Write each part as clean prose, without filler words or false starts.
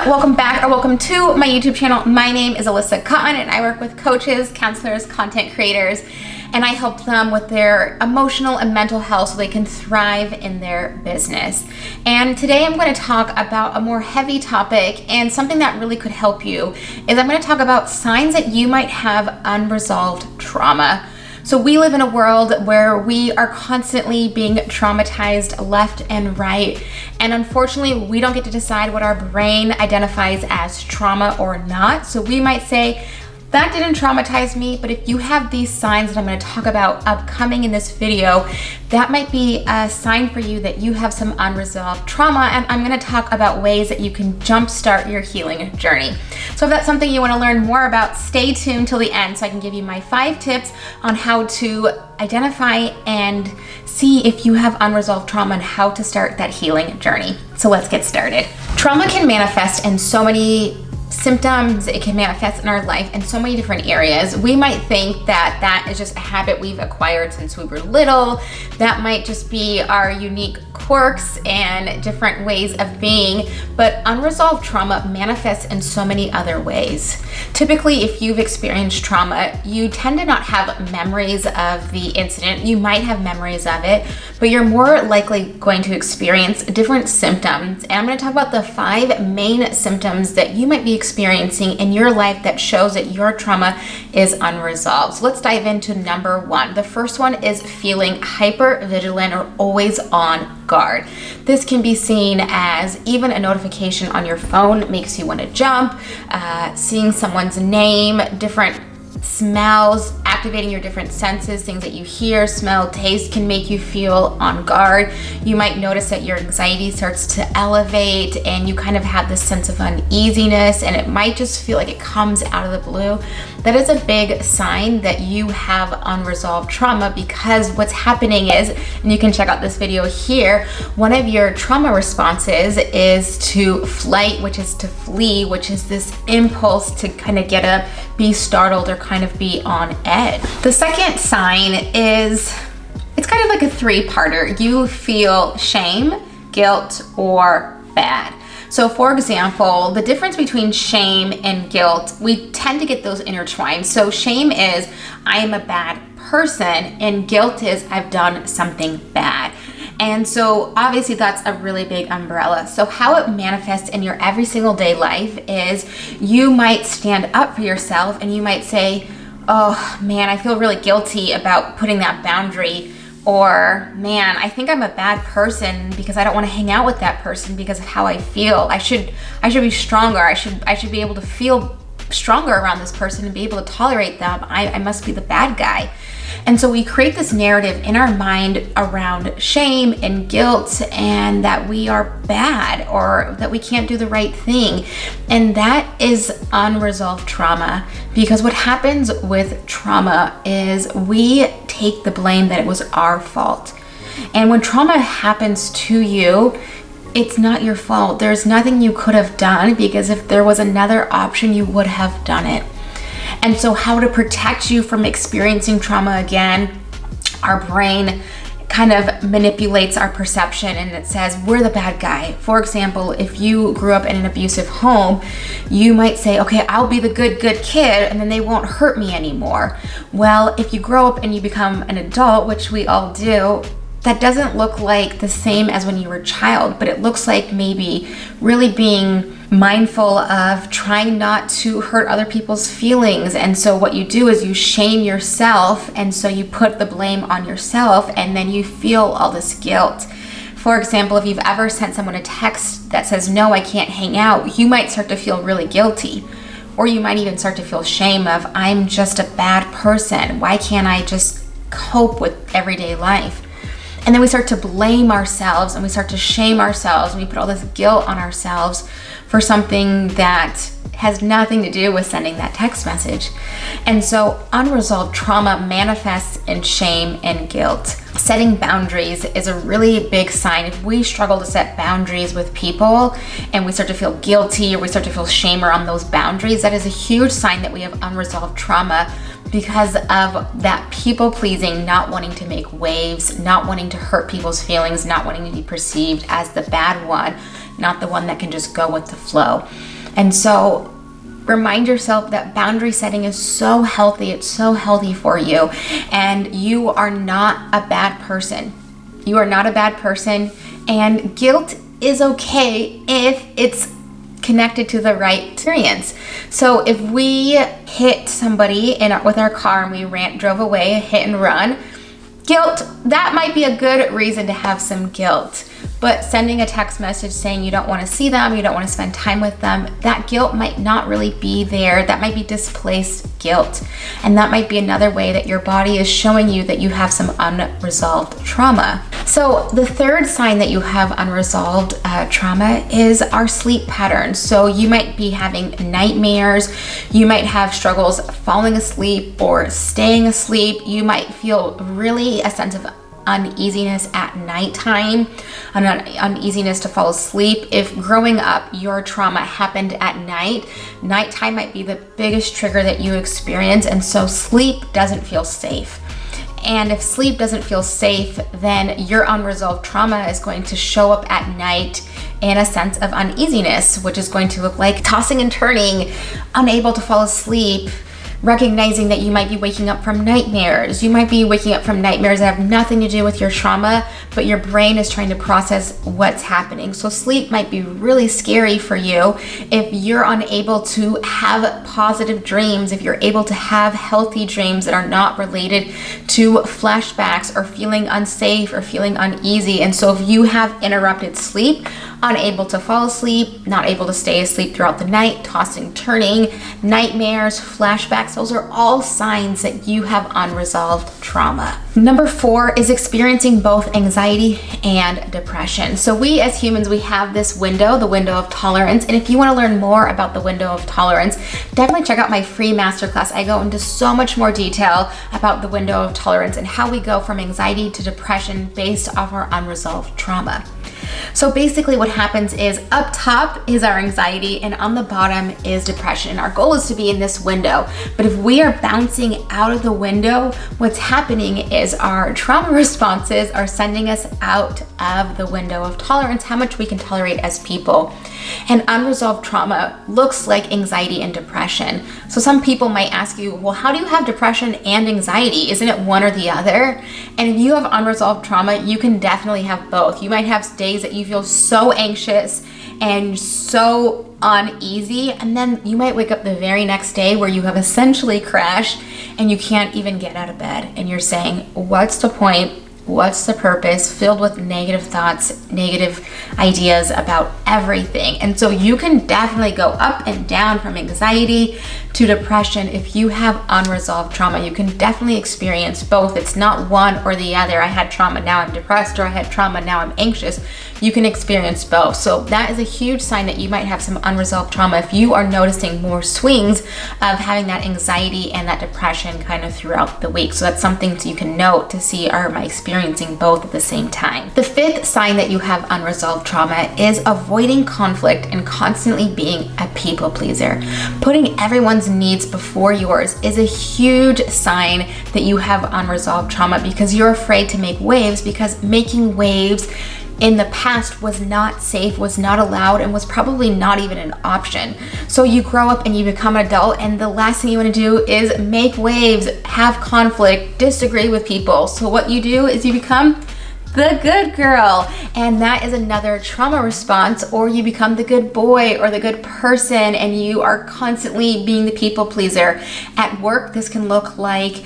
welcome back or welcome to my YouTube channel. My name is Alyssa Cotten and I work with coaches, counselors, content creators, and I help them with their emotional and mental health so they can thrive in their business. And today I'm going to talk about a more heavy topic, and something that really could help you is I'm going to talk about signs that you might have unresolved trauma. So we live in a world where we are constantly being traumatized left and right. And unfortunately, we don't get to decide what our brain identifies as trauma or not. So we might say, that didn't traumatize me, but if you have these signs that I'm going to talk about upcoming in this video, that might be a sign for you that you have some unresolved trauma, and I'm going to talk about ways that you can jumpstart your healing journey. So if that's something you want to learn more about, stay tuned till the end so I can give you my 5 tips on how to identify and see if you have unresolved trauma and how to start that healing journey. So let's get started. Trauma can manifest in so many symptoms. It can manifest in our life in so many different areas. We might think that that is just a habit we've acquired since we were little. That might just be our unique quirks and different ways of being, but unresolved trauma manifests in so many other ways. Typically, if you've experienced trauma, you tend to not have memories of the incident. You might have memories of it, but you're more likely going to experience different symptoms. And I'm going to talk about the 5 main symptoms that you might be experiencing in your life that shows that your trauma is unresolved. So let's dive into number 1. The first one is feeling hypervigilant or always on guard. This can be seen as even a notification on your phone makes you want to jump, seeing someone's name, different smells, activating your different senses, things that you hear, smell, taste can make you feel on guard. You might notice that your anxiety starts to elevate and you kind of have this sense of uneasiness, and it might just feel like it comes out of the blue. That is a big sign that you have unresolved trauma, because what's happening is, and you can check out this video here, one of your trauma responses is to flight, which is to flee, which is this impulse to kind of get up, be startled, or kind of be on edge. The second sign is, it's kind of like a 3-parter. You feel shame, guilt, or bad. So for example, the difference between shame and guilt, we tend to get those intertwined. So shame is, I am a bad person, and guilt is, I've done something bad. And so obviously that's a really big umbrella. So how it manifests in your every single day life is you might stand up for yourself and you might say, oh man, I feel really guilty about putting that boundary. Or, man, I think I'm a bad person because I don't want to hang out with that person because of how I feel. I should be stronger. I should be able to feel stronger around this person and be able to tolerate them. I must be the bad guy. And so we create this narrative in our mind around shame and guilt, and that we are bad or that we can't do the right thing. And that is unresolved trauma, because what happens with trauma is we take the blame that it was our fault. And when trauma happens to you, it's not your fault. There's nothing you could have done, because if there was another option, you would have done it. And so how to protect you from experiencing trauma again, our brain kind of manipulates our perception and it says we're the bad guy. For example, if you grew up in an abusive home, you might say, okay, I'll be the good kid and then they won't hurt me anymore. Well, if you grow up and you become an adult, which we all do, that doesn't look like the same as when you were a child, but it looks like maybe really being mindful of trying not to hurt other people's feelings. And so what you do is you shame yourself, and so you put the blame on yourself, and then you feel all this guilt. For example, if you've ever sent someone a text that says, no, I can't hang out, you might start to feel really guilty. Or you might even start to feel shame of, I'm just a bad person. Why can't I just cope with everyday life? And then we start to blame ourselves and we start to shame ourselves, and we put all this guilt on ourselves for something that has nothing to do with sending that text message. And so unresolved trauma manifests in shame and guilt. Setting boundaries is a really big sign. If we struggle to set boundaries with people and we start to feel guilty or we start to feel shame around those boundaries, that is a huge sign that we have unresolved trauma, because of that people pleasing, not wanting to make waves, not wanting to hurt people's feelings, not wanting to be perceived as the bad one, not the one that can just go with the flow. And so remind yourself that boundary setting is so healthy. It's so healthy for you. And you are not a bad person. You are not a bad person. And guilt is okay if it's connected to the right experience. So if we hit somebody with our car and we drove away, hit and run, guilt, that might be a good reason to have some guilt. But sending a text message saying you don't want to see them, you don't want to spend time with them, that guilt might not really be there. That might be displaced guilt. And that might be another way that your body is showing you that you have some unresolved trauma. So the third sign that you have unresolved trauma is our sleep patterns. So you might be having nightmares. You might have struggles falling asleep or staying asleep. You might feel really a sense of uneasiness at nighttime, an uneasiness to fall asleep. If growing up your trauma happened at night, nighttime might be the biggest trigger that you experience, and so sleep doesn't feel safe. And if sleep doesn't feel safe, then your unresolved trauma is going to show up at night in a sense of uneasiness, which is going to look like tossing and turning, unable to fall asleep, recognizing that you might be waking up from nightmares. You might be waking up from nightmares that have nothing to do with your trauma, but your brain is trying to process what's happening. So sleep might be really scary for you if you're unable to have positive dreams, if you're able to have healthy dreams that are not related to flashbacks or feeling unsafe or feeling uneasy. And so if you have interrupted sleep, unable to fall asleep, not able to stay asleep throughout the night, tossing, turning, nightmares, flashbacks, those are all signs that you have unresolved trauma. Number 4 is experiencing both anxiety and depression. So we as humans, we have this window, the window of tolerance. And if you want to learn more about the window of tolerance, definitely check out my free masterclass. I go into so much more detail about the window of tolerance and how we go from anxiety to depression based off our unresolved trauma. So basically what happens is up top is our anxiety and on the bottom is depression. And our goal is to be in this window. But if we are bouncing out of the window, what's happening is our trauma responses are sending us out of the window of tolerance, how much we can tolerate as people. And unresolved trauma looks like anxiety and depression. So some people might ask you, well, how do you have depression and anxiety? Isn't it one or the other? And if you have unresolved trauma, you can definitely have both. You might have days that you feel so anxious and so uneasy, and then you might wake up the very next day where you have essentially crashed and you can't even get out of bed. And you're saying, what's the point? What's the purpose? Filled with negative thoughts, negative ideas about everything. And so you can definitely go up and down from anxiety to depression if you have unresolved trauma. You can definitely experience both. It's not one or the other. I had trauma, now I'm depressed, or I had trauma, now I'm anxious. You can experience both. So that is a huge sign that you might have some unresolved trauma if you are noticing more swings of having that anxiety and that depression kind of throughout the week. So that's something you can note to see, am I experiencing both at the same time? The 5th sign that you have unresolved trauma is avoiding conflict and constantly being a people pleaser. Putting everyone's needs before yours is a huge sign that you have unresolved trauma because you're afraid to make waves, because making waves in the past was not safe, was not allowed, and was probably not even an option. So you grow up and you become an adult, and the last thing you want to do is make waves, have conflict, disagree with people. So what you do is you become the good girl, and that is another trauma response. Or you become the good boy or the good person, and you are constantly being the people pleaser. At work, this can look like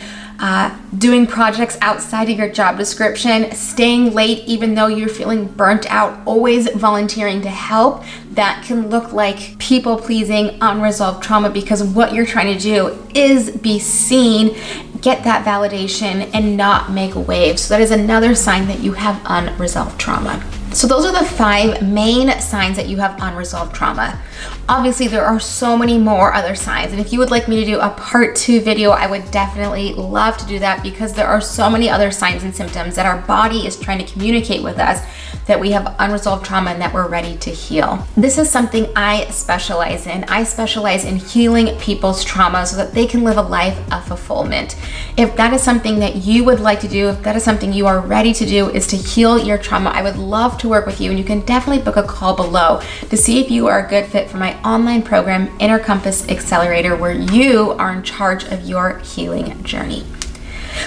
doing projects outside of your job description, staying late even though you're feeling burnt out, always volunteering to help. That can look like people pleasing, unresolved trauma, because what you're trying to do is be seen, get that validation, and not make waves. So that is another sign that you have unresolved trauma. So those are the 5 main signs that you have unresolved trauma. Obviously, there are so many more other signs, and if you would like me to do a part 2 video, I would definitely love to do that, because there are so many other signs and symptoms that our body is trying to communicate with us that we have unresolved trauma and that we're ready to heal. This is something I specialize in. I specialize in healing people's trauma so that they can live a life of fulfillment. If that is something that you would like to do, if that is something you are ready to do, is to heal your trauma, I would love to work with you, and you can definitely book a call below to see if you are a good fit for my online program, Inner Compass Accelerator, where you are in charge of your healing journey.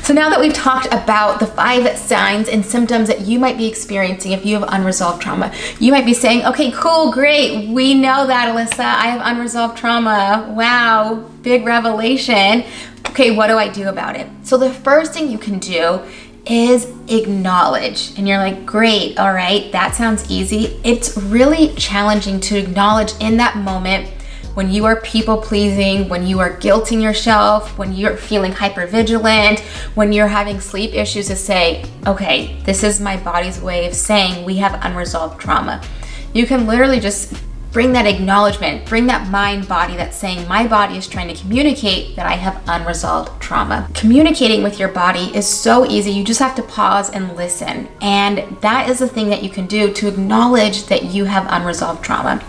So now that we've talked about the 5 signs and symptoms that you might be experiencing if you have unresolved trauma, you might be saying, okay, cool, great. We know that, Alyssa. I have unresolved trauma. Wow, big revelation. Okay, what do I do about it? So the first thing you can do is acknowledge. And you're like, great, all right, that sounds easy. It's really challenging to acknowledge in that moment when you are people pleasing, when you are guilting yourself, when you're feeling hypervigilant, when you're having sleep issues, to say, okay, this is my body's way of saying we have unresolved trauma. You can literally just bring that acknowledgement, bring that mind body that's saying my body is trying to communicate that I have unresolved trauma. Communicating with your body is so easy. You just have to pause and listen. And that is the thing that you can do to acknowledge that you have unresolved trauma.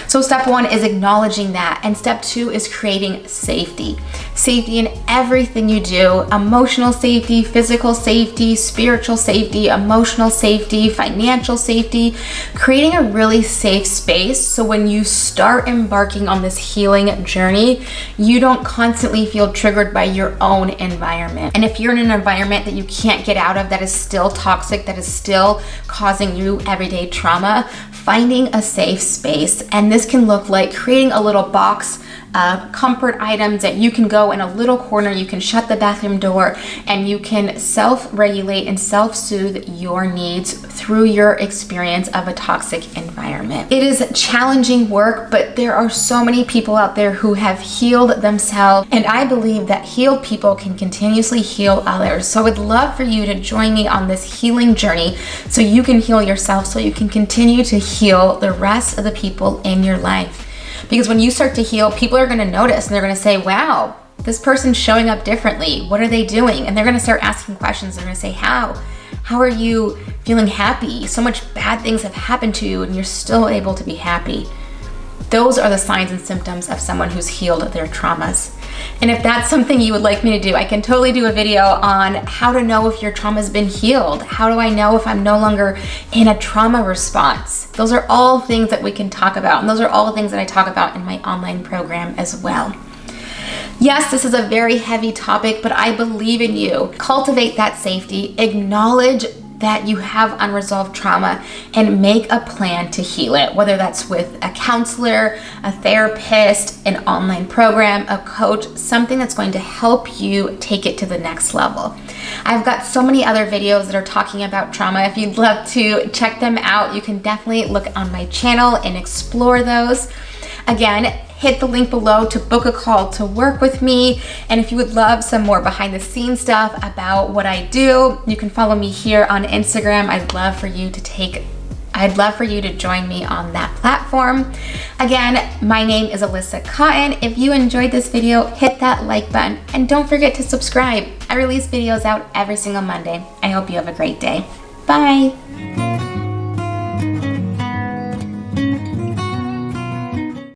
So step 1 is acknowledging that. And step 2 is creating safety. Safety in everything you do: emotional safety, physical safety, spiritual safety, emotional safety, financial safety. Creating a really safe space so when you start embarking on this healing journey, you don't constantly feel triggered by your own environment. And if you're in an environment that you can't get out of, that is still toxic, that is still causing you everyday trauma, finding a safe space. And this can look like creating a little box of comfort items that you can go in a little corner, you can shut the bathroom door, and you can self-regulate and self-soothe your needs through your experience of a toxic environment. It is challenging work, but there are so many people out there who have healed themselves, and I believe that healed people can continuously heal others. So I would love for you to join me on this healing journey so you can heal yourself, so you can continue to heal the rest of the people in your life. Because when you start to heal, people are going to notice and they're going to say, wow, this person's showing up differently. What are they doing? And they're going to start asking questions. They're going to say, how are you feeling happy? So much bad things have happened to you and you're still able to be happy. Those are the signs and symptoms of someone who's healed their traumas. And if that's something you would like me to do, I can totally do a video on how to know if your trauma's been healed. How do I know if I'm no longer in a trauma response? Those are all things that we can talk about. And those are all things that I talk about in my online program as well. Yes, this is a very heavy topic, but I believe in you. Cultivate that safety, acknowledge that you have unresolved trauma, and make a plan to heal it, whether that's with a counselor, a therapist, an online program, a coach, something that's going to help you take it to the next level. I've got so many other videos that are talking about trauma. If you'd love to check them out, you can definitely look on my channel and explore those. Again, hit the link below to book a call to work with me. And if you would love some more behind the scenes stuff about what I do, you can follow me here on Instagram. I'd love for you to join me on that platform. Again, my name is Alyssa Cotten. If you enjoyed this video, hit that like button and don't forget to subscribe. I release videos out every single Monday. I hope you have a great day. Bye.